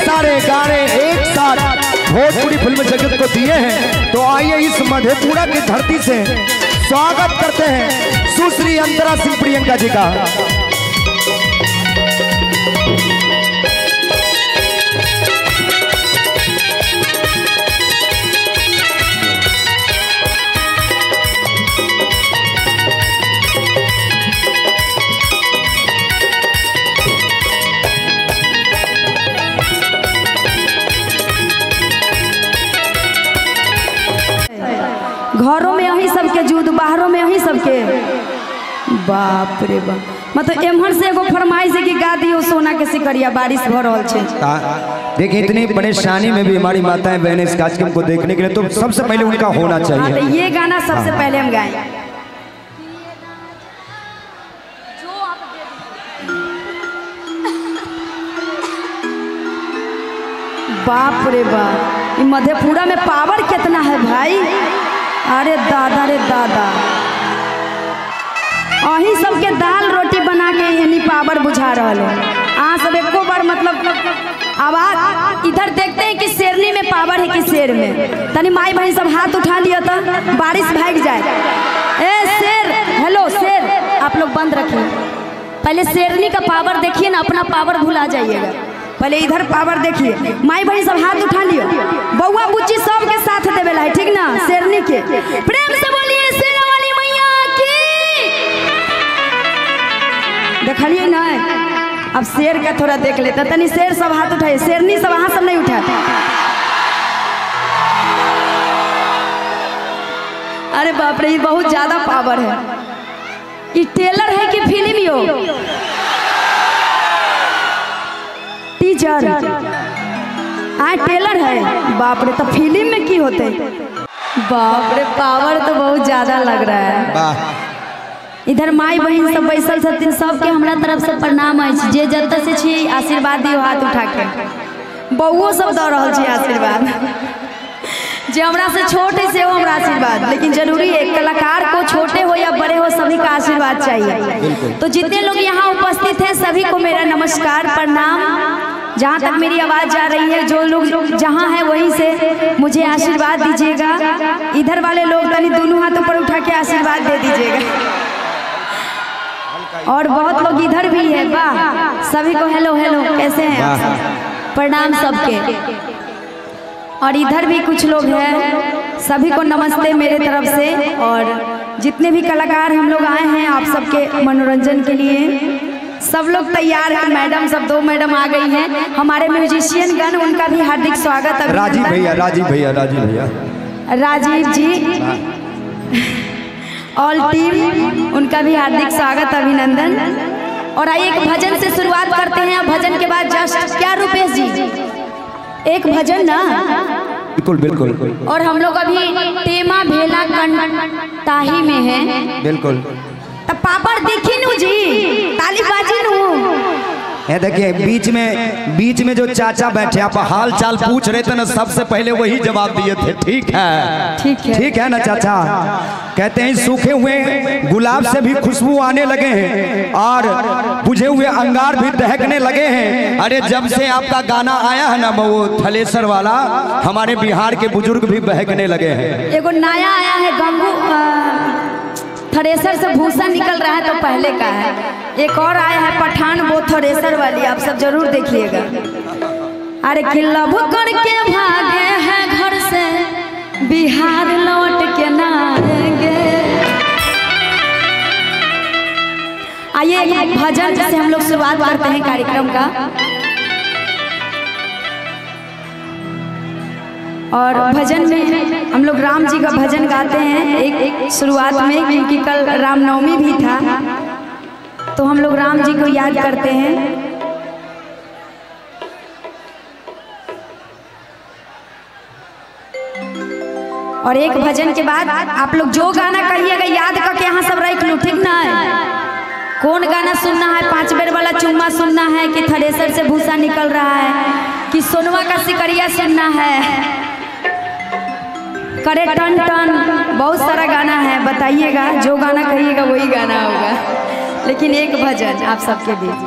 सारे गाने एक साथ भोजपुरी फिल्म जगत को दिए हैं। तो आइए इस मधेपुरा की धरती से स्वागत करते हैं सुश्री अंतरा सिंह प्रियंका जी का। घरों में यही सबके जूद, बाहरों में यही सबके। बाप रे बाप, मतलब एम्हर से एगो फरमाइश है कि गा दियो सोना के सिकरिया, बारिश भर रहल छे। देखिए इतनी परेशानी में भी हमारी माताएं बहनें इस कार्यक्रम को देखने के लिए, तो सबसे पहले उनका होना चाहिए। तो ये गाना सबसे पहले हम गाएं। बाप रे बाप, मधेपुरा में पावर कितना है भाई। अरे दादा रे दादा, अही सबके दाल रोटी बना के यानी पावर बुझा रहा है। आ सब एको बार मतलब आवाज इधर देखते हैं कि शेरनी में पावर है कि शेर में। तनी माई बहन सब हाथ उठा लिया तो बारिश भाग जाए। ए शेर, हेलो शेर, आप लोग बंद रखिए। पहले शेरनी का पावर देखिए ना, अपना पावर भुला जाइएगा। पहले इधर पावर देखिए। माई बहन सब हाथ उठा लियो, बउआ बुच्ची सब के साथ देवेला है, ठीक ना। शेरनी के प्रेम से बोलिए शेरा वाली मैया की। देखलिए ना, अब शेर का थोड़ा देख लेता। तनी शेर सब हाथ उठाए, शेरनी सब हाथ सब नहीं उठाते। अरे बाप रे, बहुत ज्यादा पावर है। ये टेलर है कि फिल्म यो टीचर? हाँ टेलर है। बाप रे, तो फिल्म में की होते? बाप रे, पावर तो बहुत ज्यादा लग रहा है। इधर माई बहन सब बैसल छथिन, सबके हमरा तरफ से प्रणाम है। जे जत से छी आशीर्वाद दियो हाथ उठा के। बउओ सब दऽ रहल छी आशीर्वाद। जे हमरा से छोट है से वो हमरा आशीर्वाद, लेकिन जरूरी है कलाकार को छोटे हो या बड़े हो सभी का आशीर्वाद चाहिए। तो जितने लोग यहाँ उपस्थित हैं सभी को मेरा नमस्कार प्रणाम। जहाँ तक मेरी आवाज़ जा रही है, जो लोग जहाँ हैं वहीं से मुझे आशीर्वाद दीजिएगा। इधर वाले लोग तनी दोनों हाथों पर उठा के आशीर्वाद दे दीजिएगा। और बहुत लोग इधर भी है। वाह, सभी को हेलो हेलो, कैसे हैं आप? प्रणाम सबके। और इधर भी कुछ लोग हैं, सभी को नमस्ते मेरे तरफ से। और जितने भी कलाकार हम लोग आए हैं आप सबके मनोरंजन के लिए, सब लोग तैयार हैं। मैडम सब, 2 मैडम आ गई हैं। हमारे म्यूजिशियन गण, उनका भी हार्दिक स्वागत। राजीव भैया, राजीव भैया, राजीव भैया, राजीव जी, ऑल टीम, उनका भी हार्दिक स्वागत, अभिनंदन। और आइए एक भजन से शुरुआत करते हैं। भजन के बाद जस्ट क्या रुपेश जी, एक भजन ना? बिल्कुल बिल्कुल। और हम लोग अभी टेमा भेला कंटाही में है। बिल्कुल। तब पापड़ देखी नू जी, ताली बाजी नू। देखिए बीच में जो चाचा बैठे, आप हाल चाल पूछ रहे थे ना, सबसे पहले वही जवाब दिए थे। ठीक है, ठीक है ना चाचा? कहते हैं सूखे हुए गुलाब से भी खुशबू आने लगे हैं और बुझे हुए अंगार भी दहकने लगे हैं। अरे जब से आपका गाना आया है ना वो थलेसर वाला, हमारे बिहार के बुजुर्ग भी बहकने लगे हैं। एगो नया आया है गंगू, थ्रेसर से भूसा निकल रहा है, तो पहले का है। एक और आया है पठान, वो थ्रेसर वाली, आप सब जरूर देखिएगा। अरे खिलब करके भागे हैं घर से, बिहार लौट के ना आएंगे। आइए एक भजन से हम लोग शुरुआत करते हैं कार्यक्रम का। और भजन में हम लोग राम जी का भजन गाते हैं एक शुरुआत में, क्योंकि कल रामनवमी भी था, तो हम लोग राम जी को याद करते हैं। और एक भजन के बाद आप लोग जो गाना कहिएगा याद करके यहाँ सब रख लो, ठीक ना है? कौन गाना सुनना है? 5 बेर वाला चुम्मा सुनना है कि थ्रेसर से भूसा निकल रहा है कि सोनवा का सिकरिया सुनना है, करे टन टन, बहुत सारा गाना है। बताइएगा, जो गाना कहिएगा वही गाना होगा। लेकिन एक भजन आप सबके बीच